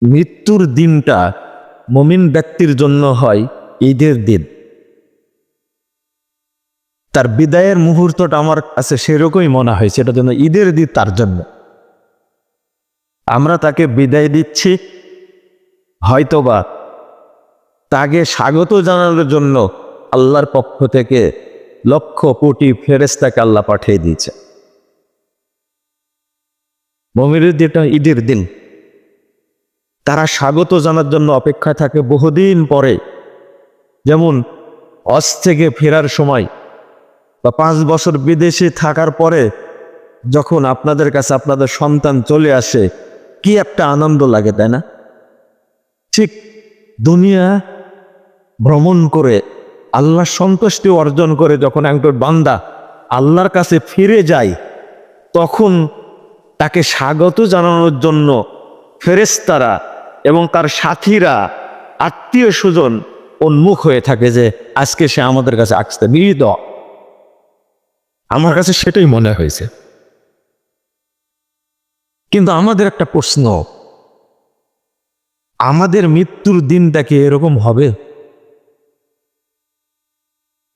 মৃত্যুর দিনটা মুমিন ব্যক্তির জন্য হয় ঈদের দিন। তার বিদায়ের মুহূর্তটা আমার কাছে সেরকমই মনে হয়, সেটা জন্য ঈদের দিন তার জন্য। আমরা তাকে বিদায় দিচ্ছি, হয়তোবা তাকে স্বাগত জানানোর জন্য আল্লাহর পক্ষ থেকে লক্ষ কোটি ফেরেশতাকে আল্লাহ পাঠিয়ে দিয়েছে। মুমিনের দিনটা ঈদের দিন, তারা স্বাগত জানার জন্য অপেক্ষা থাকে বহুদিন পরে। যেমন হজ থেকে ফেরার সময় বা 5 বছর বিদেশে থাকার পরে যখন আপনাদের কাছে আপনাদের সন্তান চলে আসে, কি একটা আনন্দ লাগে, তাই না? ঠিক দুনিয়া ভ্রমণ করে আল্লাহর সন্তুষ্টি অর্জন করে যখন একজন বান্দা আল্লাহর কাছে ফিরে যায়, তখন তাকে স্বাগত জানানোর জন্য ফেরেশতারা এবং তার সাথীরা, আত্মীয় স্বজন উন্মুখ হয়ে থাকে যে আজকে সে আমাদের কাছে আসতে মিলিত। আমার কাছে সেটাই মনে হয়েছে। কিন্তু আমাদের একটা প্রশ্ন, আমাদের মৃত্যুর দিনটা কি এরকম হবে?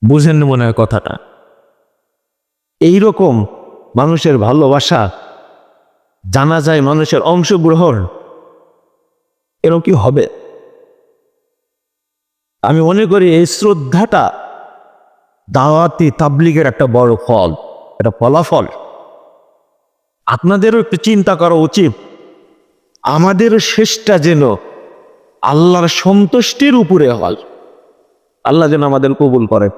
বুঝেন মনে হয় কথাটা। এইরকম মানুষের ভালোবাসা, জানা যায় মানুষের অংশগ্রহণ, এরকম কি হবে? আমি মনে করি এই শ্রদ্ধাটা দাওয়াতি তাবলীগের একটা বড় ফল, একটা ফলাফল। আপনাদেরও একটু চিন্তা করা উচিত, আমাদের শেষটা যেন আল্লাহর সন্তুষ্টির উপরে হয়। আল্লাহ যেন আমাদের কবুল করে।